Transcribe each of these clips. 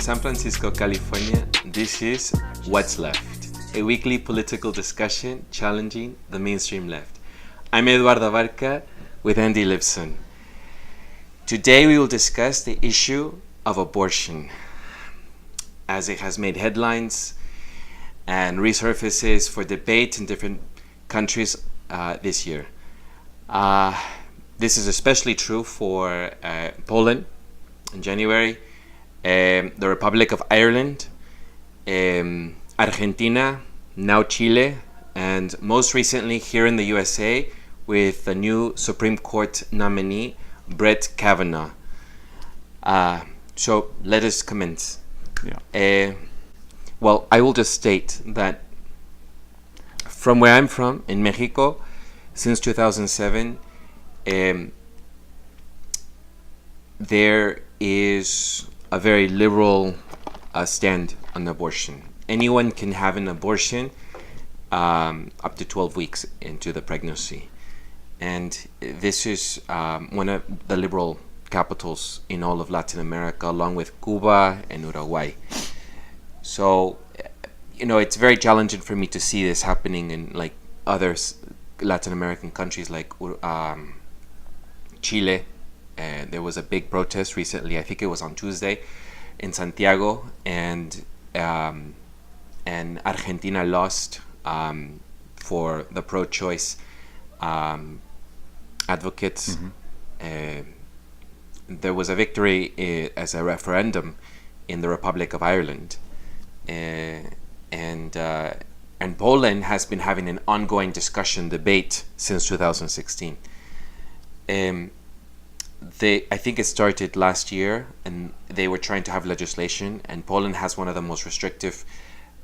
San Francisco, California, this is What's Left, a weekly political discussion challenging the mainstream left. I'm Eduardo with Andy Lipson. Today we will discuss the issue of abortion, as it has made headlines and resurfaces for debate in different countries this year. This is especially true for Poland in January, the Republic of Ireland, Argentina, now Chile, and most recently here in the USA with the new Supreme Court nominee, Brett Kavanaugh. So let us commence. Well, I will just state that from where I'm from, in Mexico, since 2007, there is a very liberal stand on abortion. Anyone can have an abortion up to 12 weeks into the pregnancy. And this is one of the liberal capitals in all of Latin America, along with Cuba and Uruguay. So, it's very challenging for me to see this happening in like other Latin American countries like Chile. There was a big protest recently, I think it was on Tuesday, in Santiago, and Argentina lost for the pro-choice advocates. There was a victory as a referendum in the Republic of Ireland, and Poland has been having an ongoing debate since 2016. I think it started last year, and they were trying to have legislation, and Poland has one of the most restrictive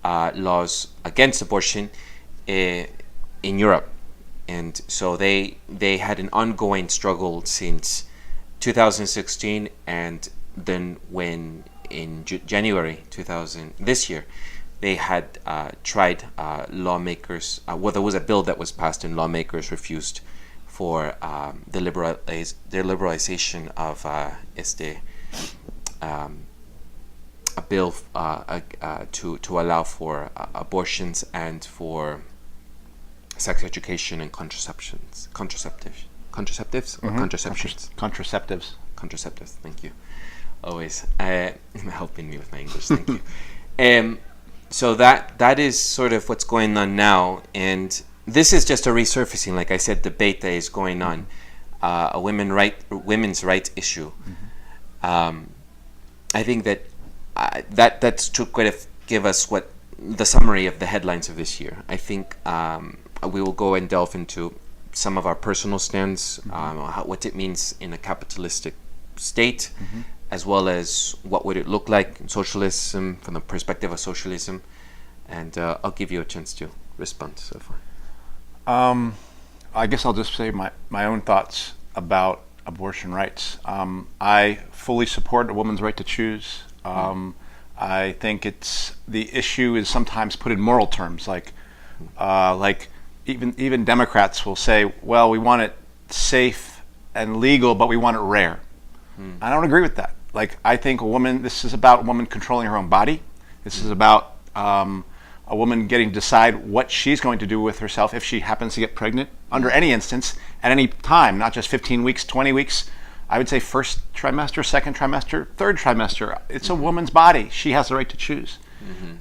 laws against abortion in Europe. And so they had an ongoing struggle since 2016, and then when in January this year, they had tried lawmakers. There was a bill that was passed, and lawmakers refused for the liberalization of a bill to allow for abortions and for sex education and contraceptives. Thank you. Always helping me with my English. Thank you. So that is sort of what's going on now, and this is just a resurfacing, like I said, debate that is going on, a women's right issue. I think that's to kind of give us what the summary of the headlines of this year. I think we will go and delve into some of our personal stands, what it means in a capitalistic state, as well as what would it look like in socialism, from the perspective of socialism, and I'll give you a chance to respond so far. I guess I'll just say my own thoughts about abortion rights. I fully support a woman's right to choose. I think the issue is sometimes put in moral terms, like even Democrats will say, well, we want it safe and legal, but we want it rare. I don't agree with that. Like, I think this is about a woman controlling her own body. This is about a woman getting to decide what she's going to do with herself if she happens to get pregnant under any instance, at any time, not just 15 weeks, 20 weeks. I would say first trimester, second trimester, third trimester. It's a woman's body. She has the right to choose.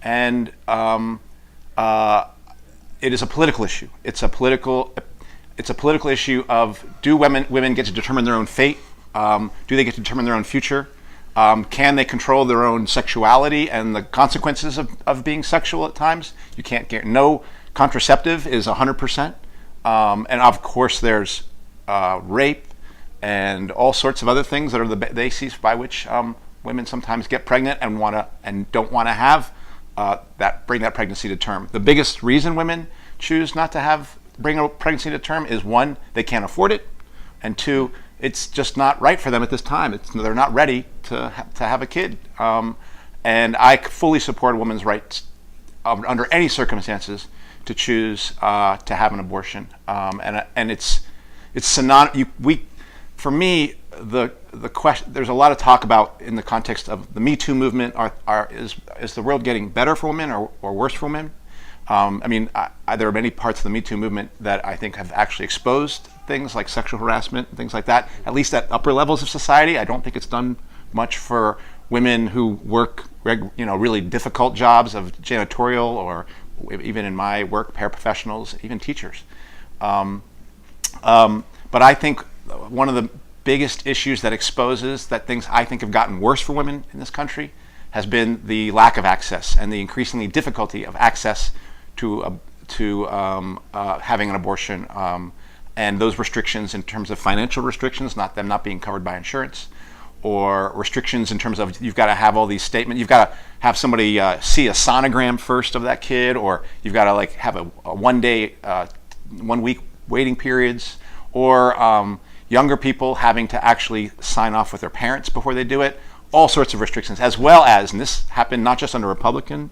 And it is a political issue. It's a political issue of, do women get to determine their own fate? Do they get to determine their own future? Can they control their own sexuality and the consequences of being sexual at times? You can't get, no contraceptive is 100%. And of course there's rape and all sorts of other things that are the bases by which women sometimes get pregnant and don't want to have bring that pregnancy to term. The biggest reason women choose not to bring a pregnancy to term is, one, they can't afford it, and two, it's just not right for them at this time. They're not ready to have a kid. And I fully support a woman's rights under any circumstances to choose to have an abortion. And it's synonymous. For me, the question. There's a lot of talk about in the context of the Me Too movement. Is the world getting better for women or worse for women? I mean, there are many parts of the Me Too movement that I think have actually exposed things like sexual harassment and things like that, at least at upper levels of society. I don't think it's done much for women who work, really difficult jobs of janitorial, or even in my work, paraprofessionals, even teachers. But I think one of the biggest issues that exposes that things I think have gotten worse for women in this country has been the lack of access and the increasingly difficulty of access to having an abortion, and those restrictions in terms of financial restrictions, not being covered by insurance, or restrictions in terms of you've got to have all these statements, you've got to have somebody see a sonogram first of that kid, or you've got to have a 1 day, 1 week waiting periods, or younger people having to actually sign off with their parents before they do it. All sorts of restrictions, as well as, and this happened not just under Republican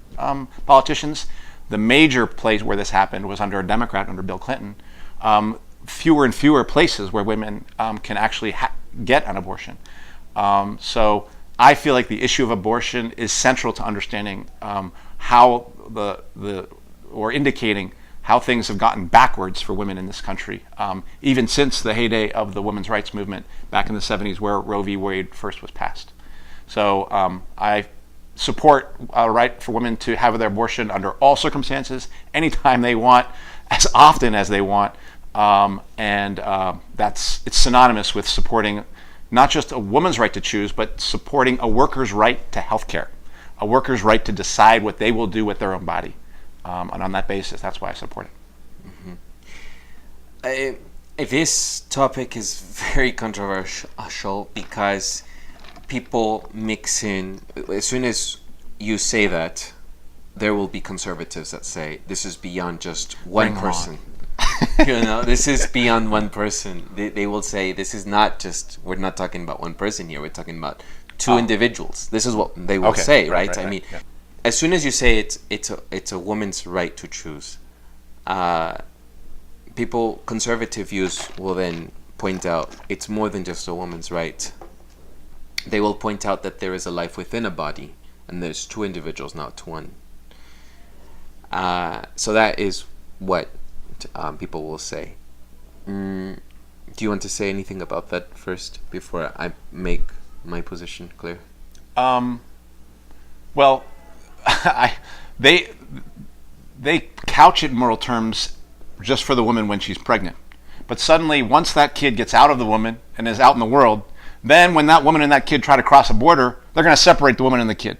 politicians, the major place where this happened was under a Democrat, under Bill Clinton. Fewer and fewer places where women can actually get an abortion. So I feel like the issue of abortion is central to understanding how or indicating how things have gotten backwards for women in this country, even since the heyday of the women's rights movement back in the 70s, where Roe v. Wade first was passed. So I support a right for women to have their abortion under all circumstances, anytime they want, as often as they want, and it's synonymous with supporting not just a woman's right to choose, but supporting a worker's right to health care, a worker's right to decide what they will do with their own body. And on that basis, that's why I support it. This topic is very controversial because people mix in, as soon as you say that, there will be conservatives that say this is beyond just one person. This is beyond one person. They will say this is not just, we're not talking about one person here, we're talking about two individuals. This is what they will say, right? I mean, as soon as you say it's a woman's right to choose, conservative views will then point out it's more than just a woman's right. They will point out that there is a life within a body, and there's two individuals, not one. So that is what people will say. Do you want to say anything about that first before I make my position clear? Well, they couch it in moral terms just for the woman when she's pregnant. But suddenly, once that kid gets out of the woman and is out in the world, then when that woman and that kid try to cross a border, they're going to separate the woman and the kid.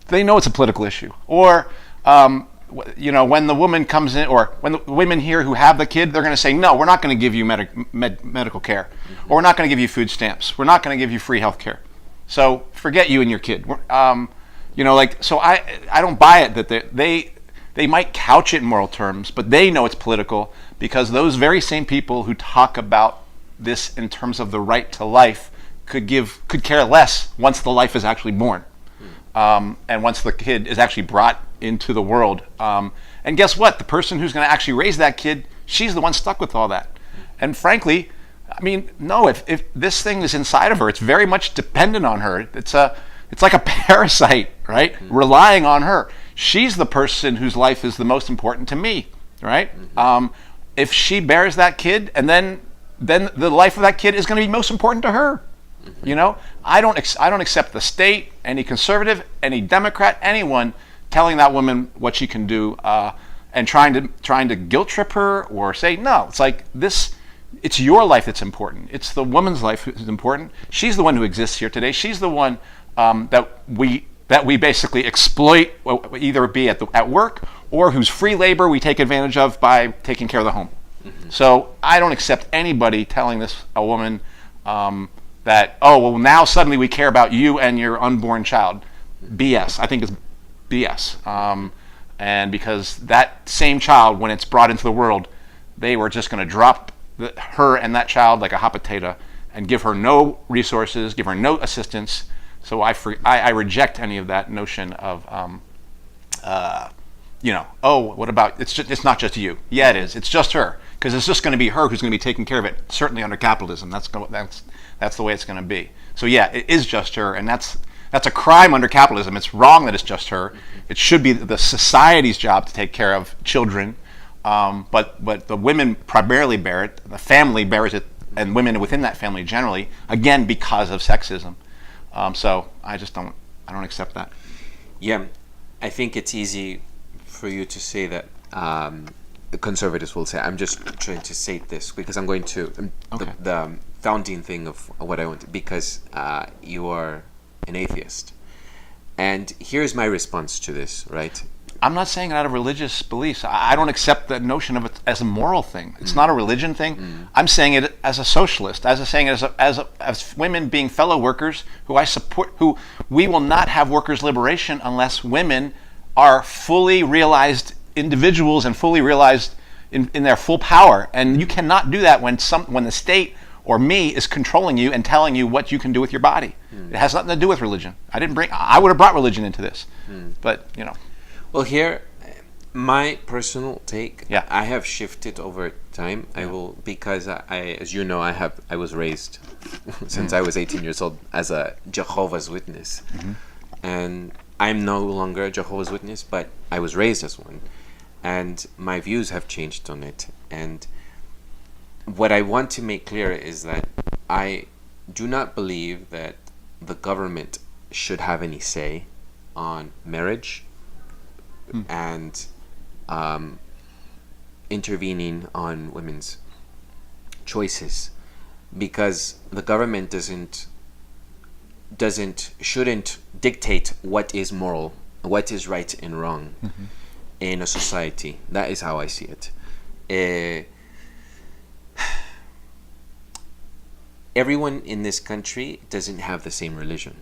They know it's a political issue. Or, when the woman comes in, or when the women here who have the kid, they're going to say, no, we're not going to give you medical care. Or we're not going to give you food stamps. We're not going to give you free health care. So forget you and your kid. So I don't buy it that they might couch it in moral terms, but they know it's political, because those very same people who talk about this in terms of the right to life could care less once the life is actually born, and once the kid is actually brought into the world. And guess what? The person who's going to actually raise that kid, she's the one stuck with all that. And frankly, I mean, no, if this thing is inside of her, it's very much dependent on her. It's like a parasite, right? Relying on her. She's the person whose life is the most important to me, right? If she bears that kid, and then the life of that kid is going to be most important to her. I don't accept the state, any conservative, any Democrat, anyone telling that woman what she can do, and trying to guilt trip her or say no. It's like this. It's your life that's important. It's the woman's life that's important. She's the one who exists here today. She's the one that we basically exploit, either be at work, or whose free labor we take advantage of by taking care of the home. So I don't accept anybody telling a woman that, now suddenly we care about you and your unborn child. BS. I think it's BS. And because that same child, when it's brought into the world, they were just going to drop her and that child like a hot potato and give her no resources, give her no assistance. So I reject any of that notion of, what about, it's not just you. Yeah, it is. It's just her. Because it's just going to be her who's going to be taking care of it, certainly under capitalism. That's that's the way it's going to be. So yeah, it is just her, and that's a crime under capitalism. It's wrong that it's just her. It should be the society's job to take care of children, but the women primarily bear it. The family bears it, and women within that family generally, again because of sexism. So I don't accept that. Yeah, I think it's easy for you to say that. Conservatives will say. I'm just trying to say this because I'm going to Okay. the founding thing of what I want, because you are an atheist, and here's my response to this. Right? I'm not saying it out of religious beliefs. I don't accept the notion of it as a moral thing. It's not a religion thing. I'm saying it as a socialist, saying it as women being fellow workers who I support. Who we will not have workers' liberation unless women are fully realized individuals and fully realized in their full power. And you cannot do that when the state or me is controlling you and telling you what you can do with your body. It has nothing to do with religion. I would have brought religion into this, but Well, here, my personal take. Yeah. I have shifted over time. I will, because as you know, I was raised since I was 18 years old as a Jehovah's Witness, and I'm no longer a Jehovah's Witness, but I was raised as one, and my views have changed on it. And what I want to make clear is that I do not believe that the government should have any say on marriage and intervening on women's choices, because the government shouldn't dictate what is moral, what is right and wrong in a society. That is how I see it. Everyone in this country doesn't have the same religion,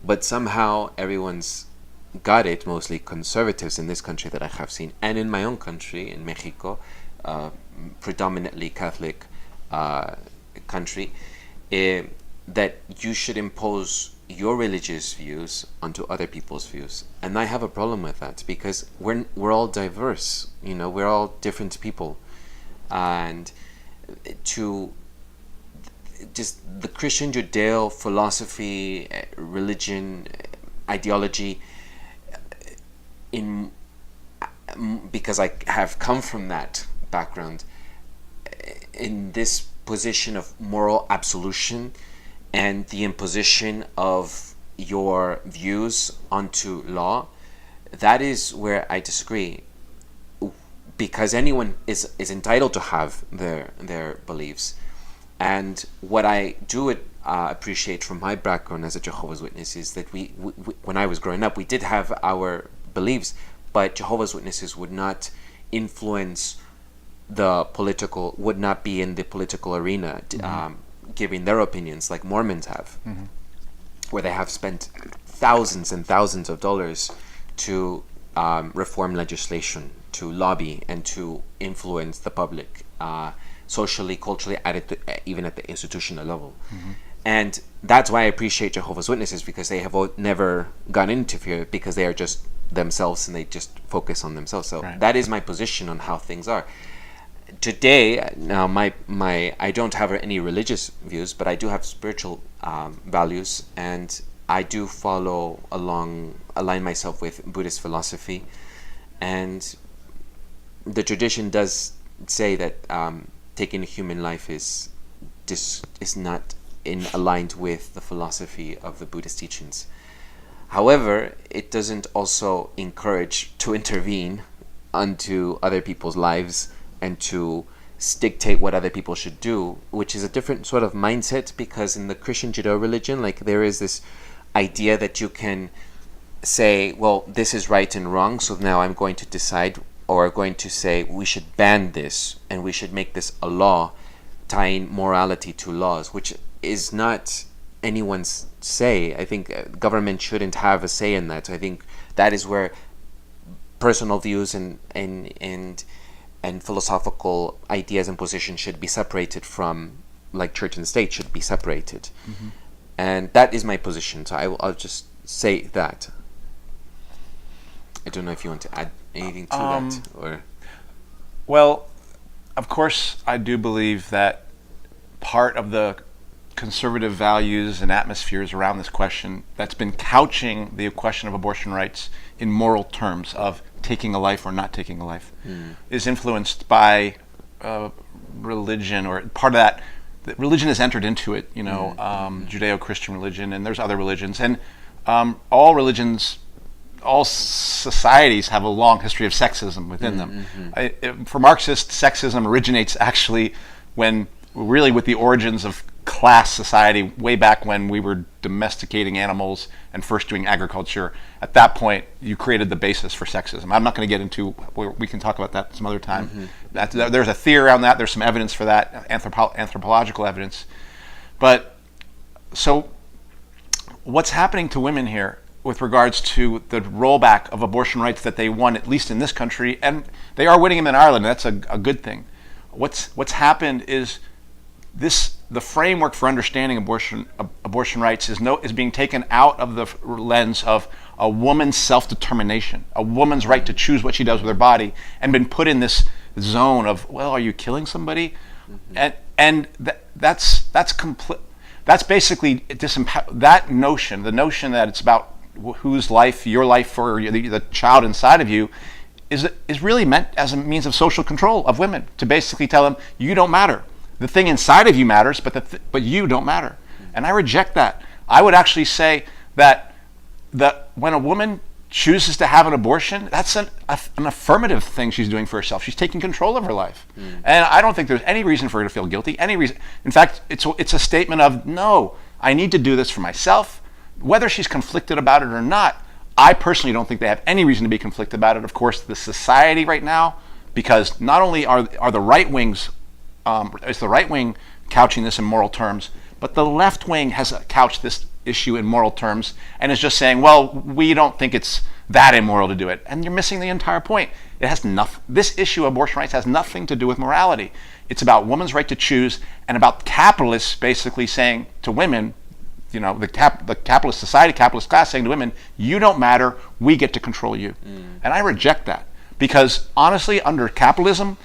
but somehow everyone's got it, mostly conservatives in this country that I have seen, and in my own country, in Mexico, predominantly Catholic country, that you should impose your religious views onto other people's views. And I have a problem with that, because we're all diverse, we're all different people. And to just the Christian Judeo philosophy, religion, ideology, because I have come from that background, in this position of moral absolution and the imposition of your views onto law, that is where I disagree, because anyone is entitled to have their beliefs. And what I do appreciate from my background as a Jehovah's Witness is that we when I was growing up, we did have our beliefs, but Jehovah's Witnesses would not influence would not be in the political arena, giving their opinions like Mormons have, where they have spent thousands and thousands of dollars to reform legislation, to lobby, and to influence the public socially, culturally, even at the institutional level. And that's why I appreciate Jehovah's Witnesses, because they have never gone into fear, because they are just themselves and they just focus on themselves. So that is my position on how things are. Today, now I don't have any religious views, but I do have spiritual values, and I do align myself with Buddhist philosophy. And the tradition does say that taking a human life is not aligned with the philosophy of the Buddhist teachings. However, it doesn't also encourage to intervene onto other people's lives and to dictate what other people should do, which is a different sort of mindset, because in the Christian Judeo religion, there is this idea that you can say, well, this is right and wrong, so now I'm going to decide, or going to say we should ban this and we should make this a law, tying morality to laws, which is not anyone's say. I think government shouldn't have a say in that. I think that is where personal views and philosophical ideas and positions should be separated from, like church and state should be separated. And that is my position. So I'll just say that. I don't know if you want to add anything to that, or. Well, of course, I do believe that part of the conservative values and atmospheres around this question that's been couching the question of abortion rights in moral terms of taking a life or not taking a life is influenced by religion, or part of that religion has entered into it, Judeo-Christian religion, and there's other religions, and all religions, all societies have a long history of sexism within them. For Marxists, sexism originates actually with the origins of class society, way back when we were domesticating animals and first doing agriculture. At that point, you created the basis for sexism. I'm not going to get into, we can talk about that some other time. There's a theory around that. There's some evidence for that, anthropological evidence. But so what's happening to women here with regards to the rollback of abortion rights that they won, at least in this country, and they are winning them in Ireland, and that's a good thing. What's happened is the framework for understanding abortion rights is being taken out of the lens of a woman's self-determination, a woman's right to choose what she does with her body, and been put in this zone of, well, are you killing somebody? And that's complete. That's basically that notion, the notion that it's about whose life, your life, or the child inside of you, is really meant as a means of social control of women, to basically tell them, you don't matter. The thing inside of you matters, but you don't matter. And I reject that. I would actually say that when a woman chooses to have an abortion, that's an affirmative thing she's doing for herself. She's taking control of her life. And I don't think there's any reason for her to feel guilty. Any reason. In fact, it's a statement of, no, I need to do this for myself. Whether she's conflicted about it or not, I personally don't think they have any reason to be conflicted about it. Of course, the society right now, because not only are the right wings, is the right wing couching this in moral terms, but the left wing has couched this issue in moral terms and is just saying, well, we don't think it's that immoral to do it. And you're missing the entire point. It has this issue of abortion rights has nothing to do with morality. It's about women's right to choose, and about capitalists basically saying to women, the capitalist society, capitalist class saying to women, you don't matter, we get to control you. And I reject that, because honestly, under capitalism,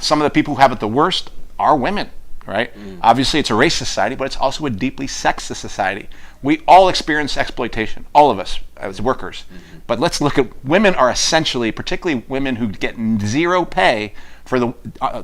some of the people who have it the worst are women, right? Obviously, it's a racist society, but it's also a deeply sexist society. We all experience exploitation, all of us as workers. But let's look at, women are essentially, particularly women who get zero pay for the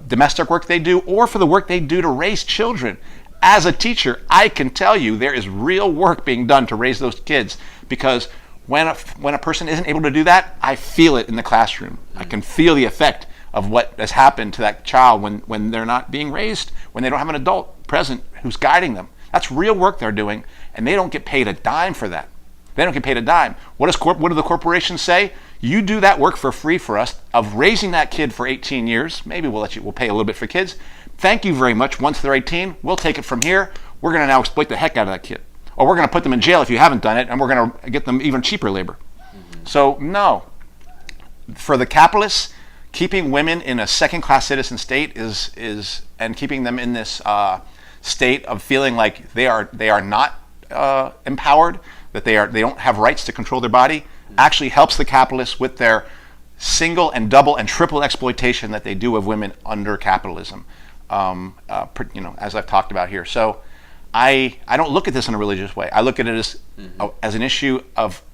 domestic work they do, or for the work they do to raise children. As a teacher, I can tell you there is real work being done to raise those kids, because when a person isn't able to do that, I feel it in the classroom. I can feel the effect of what has happened to that child when they're not being raised, when they don't have an adult present who's guiding them. That's real work they're doing, and they don't get paid a dime for that. They don't get paid a dime. What do the corporations say? You do that work for free for us, of raising that kid for 18 years. Maybe we'll pay a little bit for kids. Thank you very much. Once they're 18, we'll take it from here. We're going to now exploit the heck out of that kid. Or we're going to put them in jail if you haven't done it, and we're going to get them even cheaper labor. So no. For the capitalists, keeping women in a second-class citizen state is and keeping them in this state of feeling like they are not empowered, that they don't have rights to control their body, actually helps the capitalists with their single and double and triple exploitation that they do of women under capitalism. As I've talked about here. So I don't look at this in a religious way. I look at it as an issue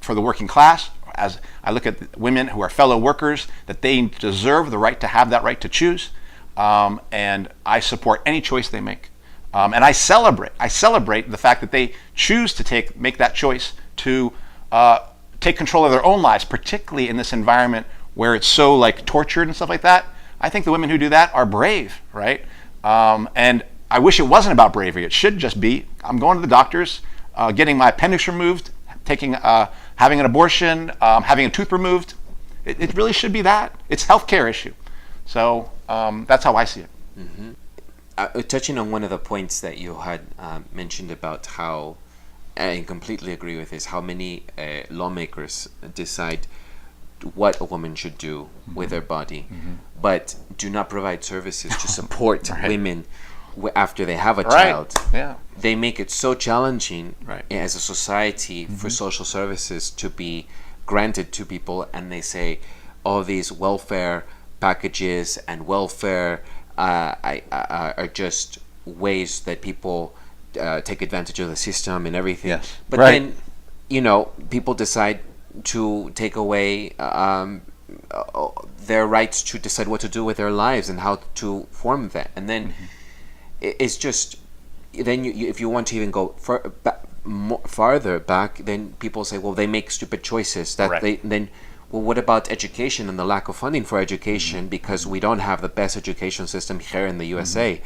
for the working class. As I look at women who are fellow workers, that they deserve the right to have that right to choose, and I support any choice they make. And I celebrate the fact that they choose to make that choice to take control of their own lives, particularly in this environment where it's so tortured and stuff like that. I think the women who do that are brave, right? And I wish it wasn't about bravery. It should just be, I'm going to the doctors, getting my appendix removed, having an abortion, having a tooth removed. It really should be that. It's a healthcare issue. So that's how I see it. Touching on one of the points that you had mentioned about how, and I completely agree with this, how many lawmakers decide what a woman should do with their body, but do not provide services to support women after they have a child. Yeah. They make it so challenging as a society for social services to be granted to people, and they say all these welfare packages and welfare are just ways that people take advantage of the system and everything. Yes. But Right. then, you know, people decide to take away their rights to decide what to do with their lives and how to form that. And then it's just, then if you want to even go farther back, then people say, well, they make stupid choices. That Correct. then, well, what about education and the lack of funding for education because we don't have the best education system here in the USA?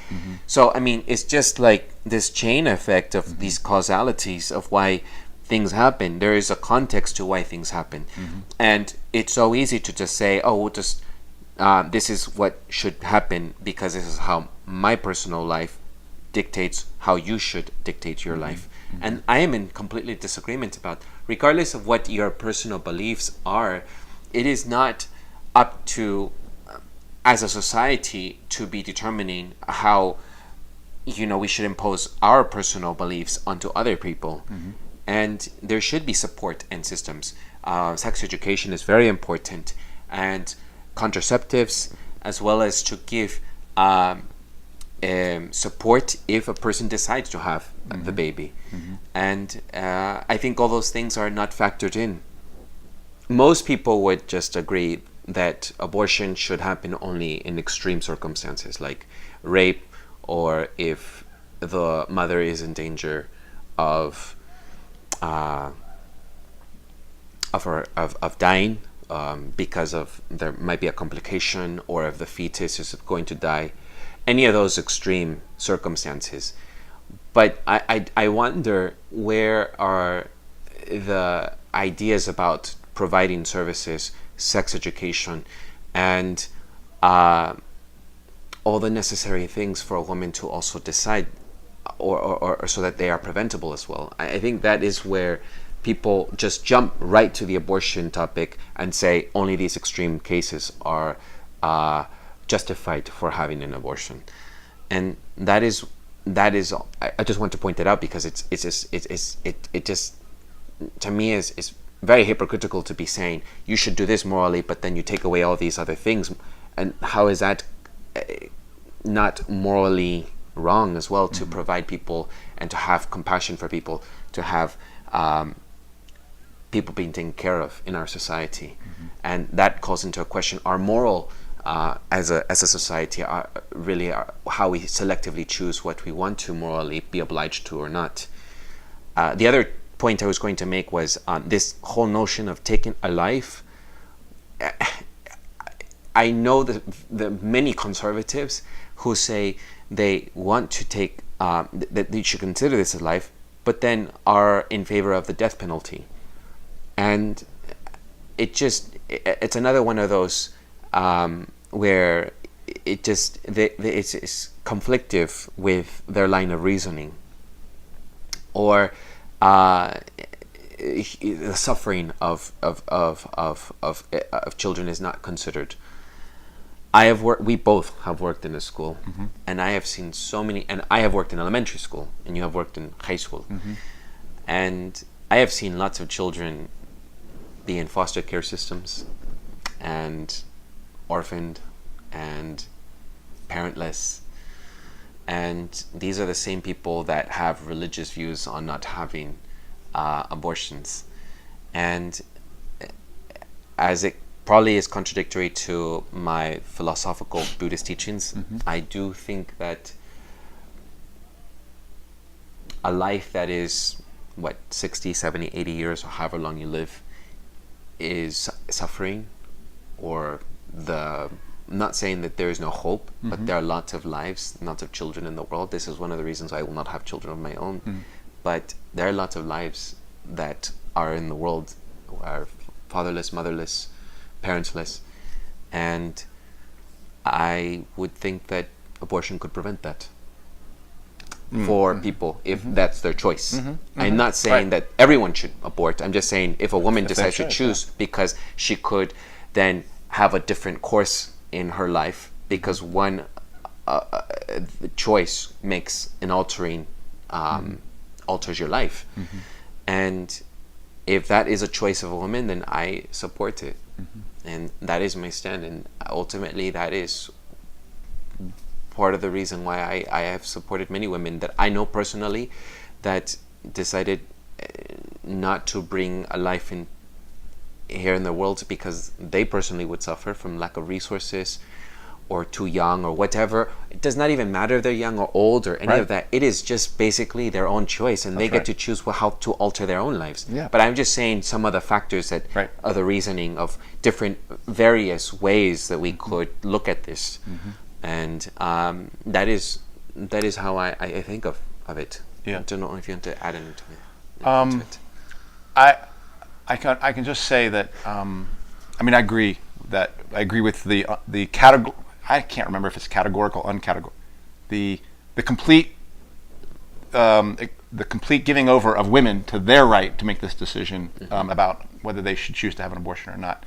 So, I mean, it's just like this chain effect of these causalities of why things happen. There is a context to why things happen. And it's so easy to just say, oh, we'll just, this is what should happen because this is how my personal life dictates how you should dictate your life. And I am in completely disagreement about, regardless of what your personal beliefs are, it is not up to, as a society, to be determining how, you know, we should impose our personal beliefs onto other people. And there should be support and systems. Sex education is very important, and contraceptives, as well as to give support if a person decides to have the baby. And I think all those things are not factored in. Most people would just agree that abortion should happen only in extreme circumstances, like rape, or if the mother is in danger of dying because of there might be a complication, or if the fetus is going to die. Any of those extreme circumstances. But I wonder, where are the ideas about providing services, sex education, and all the necessary things for a woman to also decide, or so that they are preventable as well. I think that is where people just jump right to the abortion topic and say only these extreme cases are justified for having an abortion. And that is I just want to point that out because it just to me is very hypocritical to be saying you should do this morally, but then you take away all these other things. And how is that not morally wrong as well, to provide people and to have compassion for people, to have people being taken care of in our society? And that calls into a question our moral as a society, really how we selectively choose what we want to morally be obliged to or not. The other point I was going to make was this whole notion of taking a life. I know the many conservatives who say they want to take that you should consider this a life, but then are in favor of the death penalty. And it's another one of those where it's conflictive with their line of reasoning, or the suffering of children is not considered. We both have worked in a school, and I have seen so many, and I have worked in elementary school, and you have worked in high school, and I have seen lots of children be in foster care systems, and orphaned, and parentless. And these are the same people that have religious views on not having abortions. And as it probably is contradictory to my philosophical Buddhist teachings, I do think that a life that is 60, 70, 80 years, or however long you live, is suffering, or I'm not saying that there is no hope, but there are lots of lives, lots of children in the world. This is one of the reasons I will not have children of my own. But there are lots of lives that are in the world who are fatherless, motherless, parentless, and I would think that abortion could prevent that for people if that's their choice. I'm not saying that everyone should abort. I'm just saying if a woman decides to choose, because she could then have a different course in her life, because one choice makes an alters your life. And if that is a choice of a woman, then I support it. And that is my stand. And ultimately, that is part of the reason why I have supported many women that I know personally that decided not to bring a life in here in the world because they personally would suffer from lack of resources or too young or whatever. It does not even matter if they're young or old or any of that. It is just basically their own choice, and they get to choose how to alter their own lives. But I'm just saying some of the factors that are the reasoning of different various ways that we could look at this. And that is how I think of it. I don't know if you want to add anything to it. I can just say that I mean I agree with the category. I can't remember if it's categorical, uncategorical. The complete giving over of women to their right to make this decision about whether they should choose to have an abortion or not.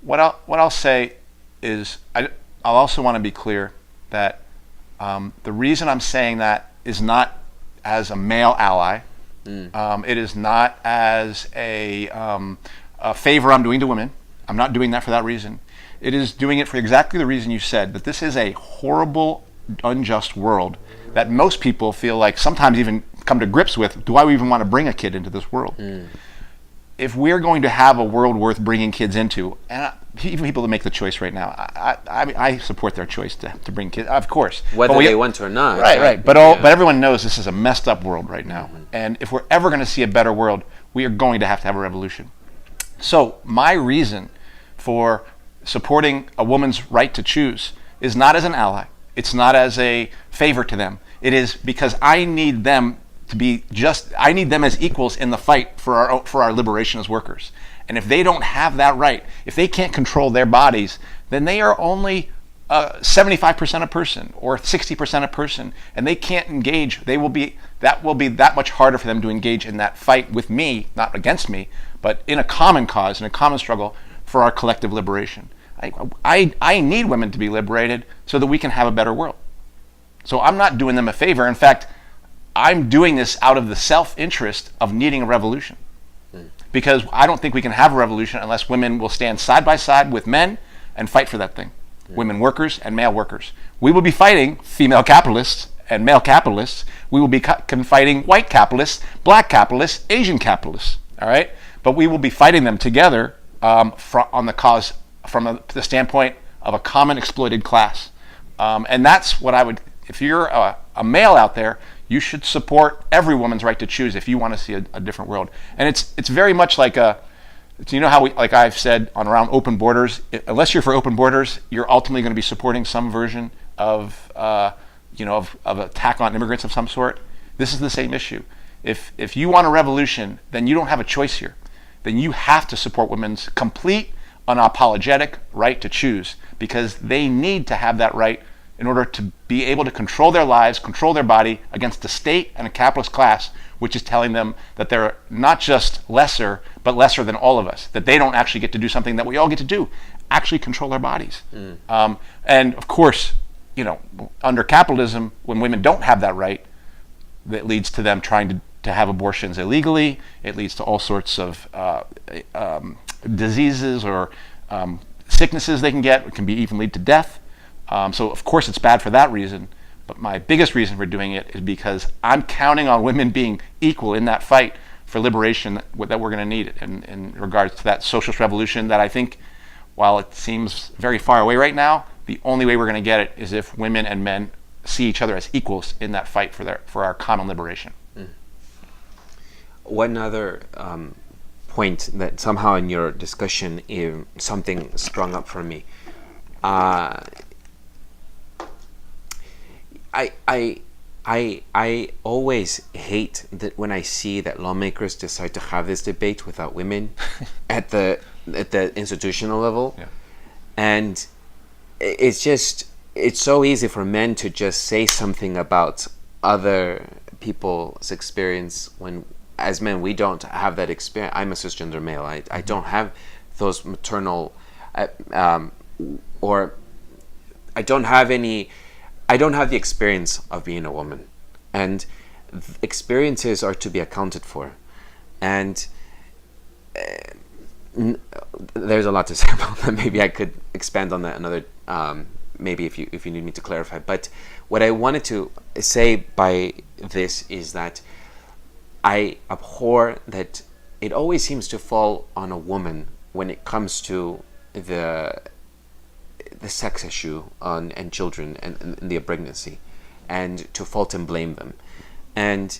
What I'll say is I'll also want to be clear that the reason I'm saying that is not as a male ally. It is not as a favor I'm doing to women. I'm not doing that for that reason. It is doing it for exactly the reason you said, that this is a horrible, unjust world that most people feel like sometimes even come to grips with. Do I even want to bring a kid into this world? If we're going to have a world worth bringing kids into, and even people that make the choice right now, I support their choice to bring kids, of course. Whether they want to or not. Right. But everyone knows this is a messed up world right now. And if we're ever going to see a better world, we are going to have a revolution. So my reason for supporting a woman's right to choose is not as an ally. It's not as a favor to them. It is because I need them I need them as equals in the fight for our liberation as workers. And if they don't have that right, if they can't control their bodies, then they are only 75% a person or 60% a person, and they can't engage. That will be that much harder for them to engage in that fight with me, not against me, but in a common cause, in a common struggle for our collective liberation. I need women to be liberated so that we can have a better world. So I'm not doing them a favor. In fact, I'm doing this out of the self-interest of needing a revolution. Because I don't think we can have a revolution unless women will stand side by side with men and fight for that thing. Women workers and male workers. We will be fighting female capitalists and male capitalists. We will be fighting white capitalists, black capitalists, Asian capitalists. All right? But we will be fighting them together on the cause from the standpoint of a common exploited class. And that's what I would, if you're a male out there, you should support every woman's right to choose if you want to see a different world. And it's very much like you know how like I've said around open borders, unless you're for open borders, you're ultimately going to be supporting some version of attack on immigrants of some sort. This is the same issue. If you want a revolution, then you don't have a choice here. Then you have to support women's complete, unapologetic right to choose, because they need to have that right in order to be able to control their lives, control their body against the state and a capitalist class, which is telling them that they're not just lesser, but lesser than all of us, that they don't actually get to do something that we all get to do, actually control our bodies. And of course, under capitalism, when women don't have that right, that leads to them trying to have abortions illegally. It leads to all sorts of diseases or sicknesses they can get. It can even lead to death. So of course it's bad for that reason, but my biggest reason for doing it is because I'm counting on women being equal in that fight for liberation that we're going to need in regards to that socialist revolution that I think, while it seems very far away right now, the only way we're going to get it is if women and men see each other as equals in that fight for our common liberation. One other point that somehow in your discussion something sprung up for me. I always hate that when I see that lawmakers decide to have this debate without women at the institutional level, and it's so easy for men to just say something about other people's experience when, as men, we don't have that experience. I'm a cisgender male. I don't have those maternal or I don't have the experience of being a woman, and experiences are to be accounted for, and there's a lot to say about that. Maybe I could expand on that another maybe if you need me to clarify. But what I wanted to say by this is that I abhor that it always seems to fall on a woman when it comes to the sex issue and children and their pregnancy, and to fault and blame them, and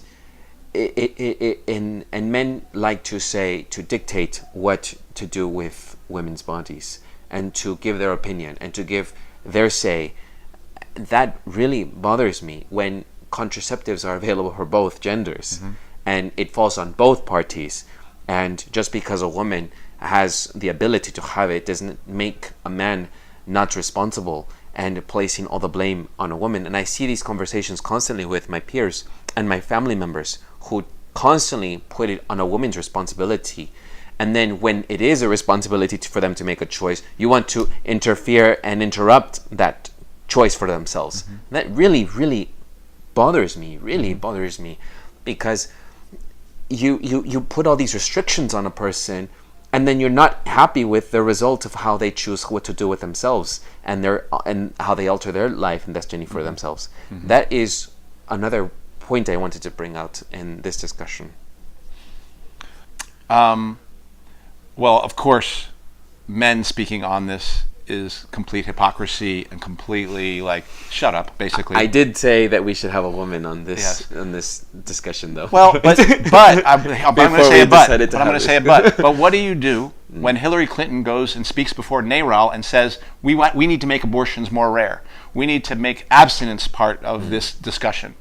and men like to dictate what to do with women's bodies and to give their opinion and to give their say. That really bothers me when contraceptives are available for both genders, and it falls on both parties. And just because a woman has the ability to have it doesn't make a man not responsible and placing all the blame on a woman. And I see these conversations constantly with my peers and my family members who constantly put it on a woman's responsibility. And then when it is a responsibility for them to make a choice, you want to interfere and interrupt that choice for themselves. That really, really bothers me, because you put all these restrictions on a person, and then you're not happy with the result of how they choose what to do with themselves and how they alter their life and destiny for themselves. That is another point I wanted to bring out in this discussion. Well, of course, men speaking on this is complete hypocrisy and completely like shut up, basically. I did say that we should have a woman on this Yes. on this discussion, though. Well, but I'm going to say a but. But I'm going to say a but. But what do you do when Hillary Clinton goes and speaks before NARAL and says we need to make abortions more rare? We need to make abstinence part of this discussion.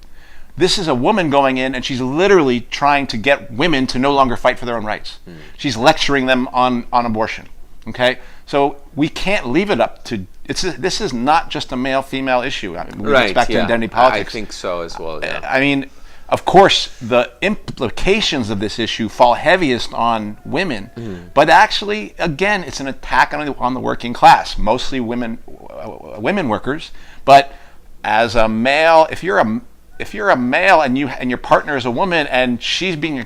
This is a woman going in, and she's literally trying to get women to no longer fight for their own rights. She's lecturing them on abortion. Okay, so we can't leave it up to. This is not just a male-female issue. I mean, we Right, get back to yeah. identity politics. I think so as well. Yeah. I mean, of course, the implications of this issue fall heaviest on women, but actually, again, it's an attack on the working class, mostly women workers. But as a male, if you're a male and your partner is a woman and she's being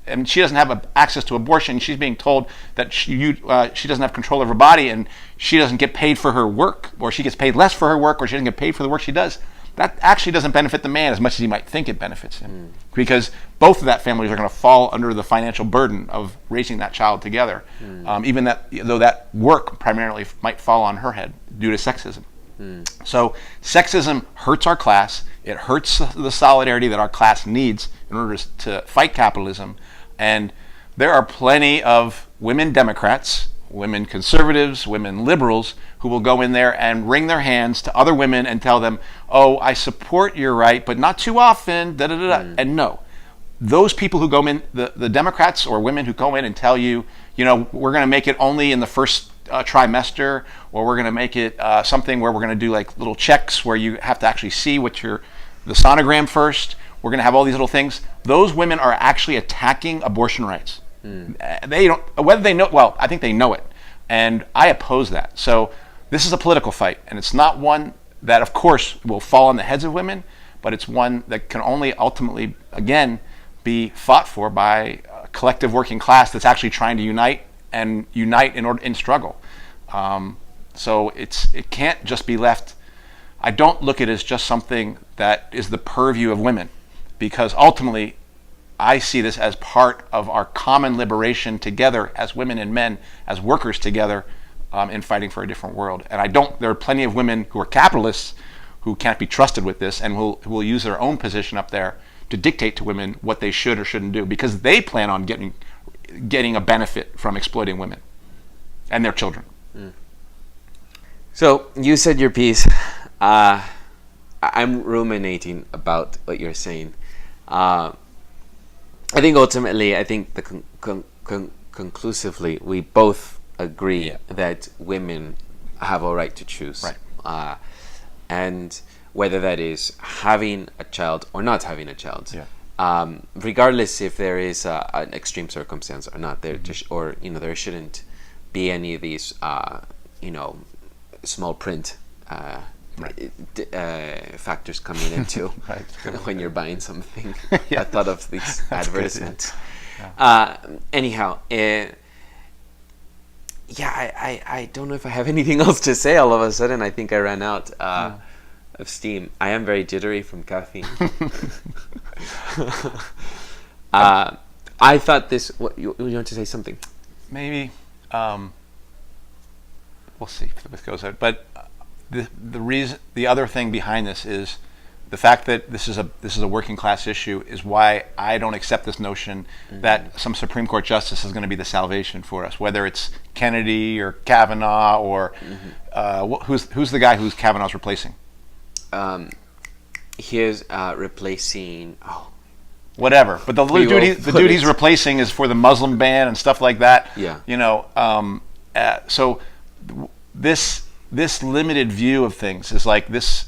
and she doesn't have access to abortion, she's being told that she doesn't have control of her body and she doesn't get paid for her work, or she gets paid less for her work, or she doesn't get paid for the work she does. That actually doesn't benefit the man as much as he might think it benefits him, because both of that families are going to fall under the financial burden of raising that child together, even though that work primarily might fall on her head due to sexism. So sexism hurts our class. It hurts the solidarity that our class needs in order to fight capitalism. And there are plenty of women Democrats, women conservatives, women liberals who will go in there and wring their hands to other women and tell them, oh, I support your right, but not too often, And no, those people who go in, the Democrats or women who go in and tell you, we're going to make it only in the first trimester, or we're going to make it something where we're going to do like little checks where you have to actually see the sonogram first. We're going to have all these little things. Those women are actually attacking abortion rights. They don't, whether they know, well, I think they know it. And I oppose that. So this is a political fight, and it's not one that, of course, will fall on the heads of women, but it's one that can only ultimately, again, be fought for by a collective working class that's actually trying to unite in struggle. So it can't just be left. I don't look at it as just something that is the purview of women, because ultimately I see this as part of our common liberation together as women and men, as workers together, in fighting for a different world. And there are plenty of women who are capitalists who can't be trusted with this, and who will use their own position up there to dictate to women what they should or shouldn't do, because they plan on getting a benefit from exploiting women and their children. So you said your piece. I'm ruminating about what you're saying. I think ultimately, conclusively, we both agree that women have a right to choose. Right. And whether that is having a child or not having a child. Regardless if there is an extreme circumstance or not, there there shouldn't be any of these small print factors coming into when you're buying something. I thought of these advertisements. Anyhow, yeah, I don't know if I have anything else to say. All of a sudden, I think I ran out of steam. I am very jittery from caffeine. I thought this. What, you want to say something? Maybe. We'll see if this goes out. But the reason, the other thing behind this is the fact that this is a working class issue is why I don't accept this notion that some Supreme Court justice is going to be the salvation for us, whether it's Kennedy or Kavanaugh or who's the guy who's Kavanaugh's replacing. He is replacing. Whatever, but the dude he's replacing is for the Muslim ban and stuff like that. Yeah, you know. So this limited view of things is like this,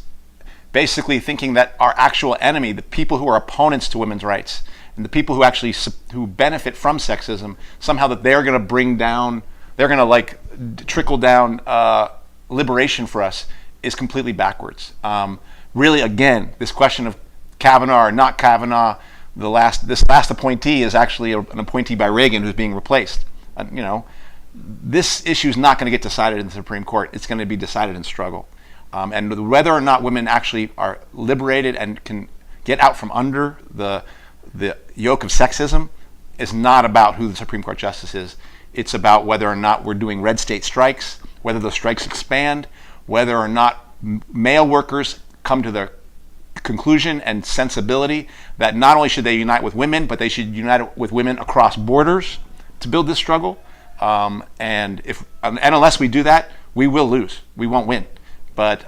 basically thinking that our actual enemy, the people who are opponents to women's rights, and the people who actually who benefit from sexism, somehow that they're going to bring down, they're going to like trickle down liberation for us is completely backwards. Really, again, this question of Kavanaugh or not Kavanaugh. This last appointee is actually an appointee by Reagan who's being replaced. You know, this issue is not going to get decided in the Supreme Court. It's going to be decided in struggle. And whether or not women actually are liberated and can get out from under the yoke of sexism is not about who the Supreme Court justice is. It's about whether or not we're doing red state strikes, whether those strikes expand, whether or not male workers come to their conclusion and sensibility that not only should they unite with women, but they should unite with women across borders to build this struggle. And unless we do that, we will lose. We won't win. But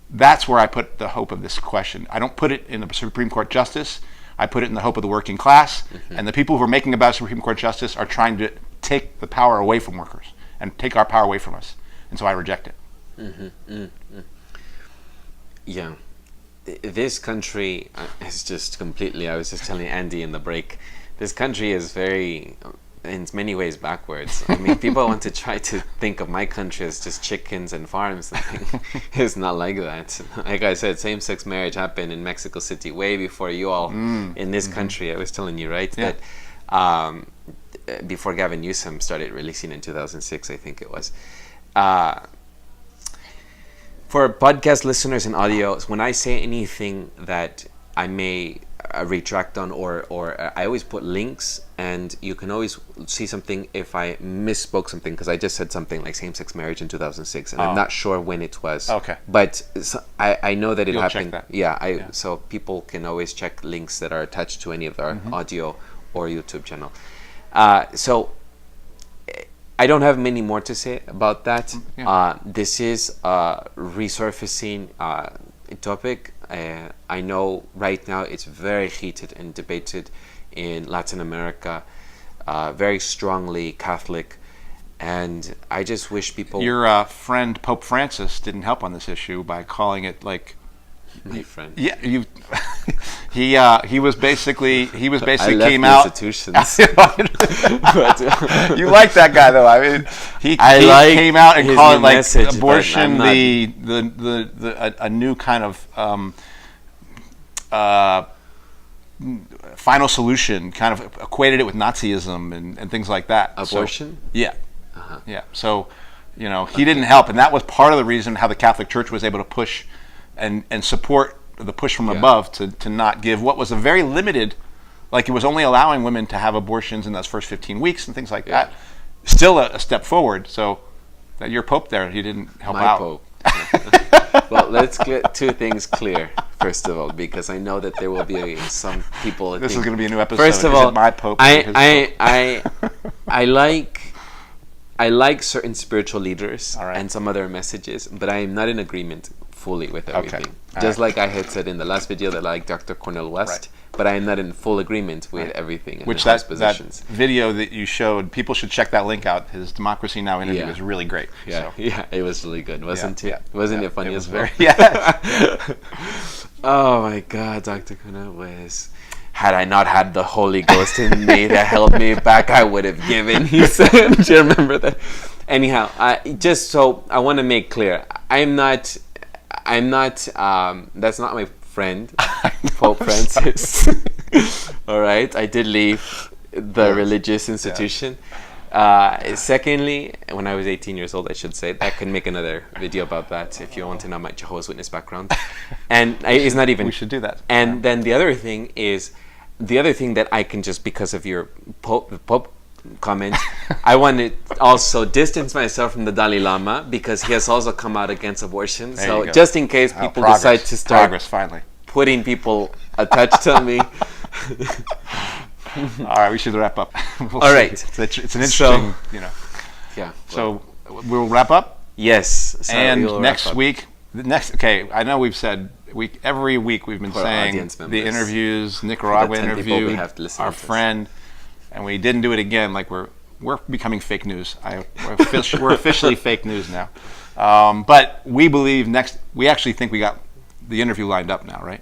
that's where I put the hope of this question. I don't put it in the Supreme Court justice. I put it in the hope of the working class. And the people who are making about Supreme Court justice are trying to take the power away from workers and take our power away from us. And so I reject it. Yeah. This country is just completely, I was just telling Andy in the break, this country is very, in many ways, backwards. I mean, people want to try to think of my country as just chickens and farms. It's not like that. Like I said, same-sex marriage happened in Mexico City way before you all in this country. I was telling you, right? Yeah. That before Gavin Newsom started releasing in 2006, I think it was. For podcast listeners and audio, when I say anything that I may retract on or I always put links, and you can always see something if I misspoke something, because I just said something like same-sex marriage in 2006, and I'm not sure when it was. Okay. But I know that it You'll happened. check that. Yeah, so people can always check links that are attached to any of our audio or YouTube channel. So I don't have many more to say about that. Yeah. This is a resurfacing topic. I know right now it's very heated and debated in Latin America, very strongly Catholic, and I just wish people... Your friend Pope Francis didn't help on this issue by calling it like... My friend. Yeah, he was basically I left came the out. institutions. But, you like that guy though. I mean, he came out and called it like message, abortion a new kind of final solution. Kind of equated it with Nazism and things like that. Abortion. So, yeah, yeah. So he didn't help, and that was part of the reason how the Catholic Church was able to push and support the push from above to not give what was a very limited, like it was only allowing women to have abortions in those first 15 weeks and things like that. Still a step forward. So that your Pope there, he didn't help out. Pope. Well, let's get two things clear, first of all, because I know that there will be some people that this think, is going to be a new episode. First of all, my Pope. I like certain spiritual leaders right. and some other messages, but I am not in agreement fully with everything. Okay. Just like I had said in the last video that I like Dr. Cornel West, Right. but I am not in full agreement with everything. Which his that positions. video that you showed, people should check that link out. His Democracy Now! Interview is really great. Yeah, So. yeah, it was really good, wasn't it? Yeah. Wasn't it funny as well? Yeah. Oh my God, Dr. Cornel West. Had I not had the Holy Ghost in me that held me back, I would have given. He said, do you remember that? Anyhow, just so I want to make clear, I'm not. That's not my friend, Pope Francis. All right, I did leave the religious institution. Secondly, when I was 18 years old, I should say, I can make another video about that if you want to know my Jehovah's Witness background. And it's not even. We should do that. And then the other thing that I can just, because of your Pope comment, I want to also distance myself from the Dalai Lama, because he has also come out against abortion. There So you go. just in case people decide to start Progress, finally. putting people attached to me. All right, we should wrap up. We'll All see. right. It's an interesting, Yeah. So we'll wrap up. Yes. So And we'll next wrap up. week, okay, I know we've said every week we've been For saying audience the members. interviews, Nicaragua 10 people we interview, have to listen our to this. friend, and we didn't do it again. Like we're becoming fake news. We're officially fake news now. But we believe we actually think we got the interview lined up now, right?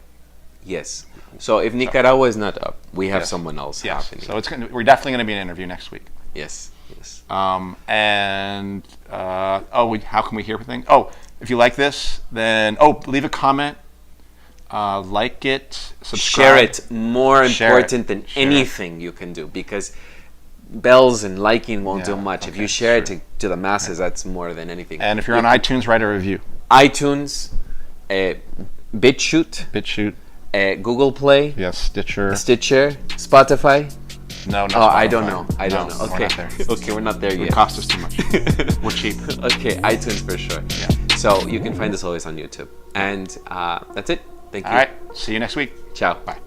Yes. So if Nicaragua is not up, we have Yes. someone else Yes. happening. So we're definitely going to be an interview next week. Yes. Yes. How can we hear things? Oh, if you like this, then leave a comment, like it, subscribe. Share it. More Share important it. than Share it. anything you can do, because bells and liking won't do Yeah, much. If okay, you share it sure. to the masses, that's more than anything. And if you're on iTunes, write a review. iTunes, BitChute, BitChute, Google Play, yes, Stitcher. Stitcher, Spotify. No, no. Oh, I don't know. I don't know. We're Okay. not there. Okay, we're not there It yet. costs us too much. We're cheap. Okay, iTunes for sure. Yeah. So you can find us always on YouTube. And that's it. Thank you. All right. See you next week. Ciao. Bye.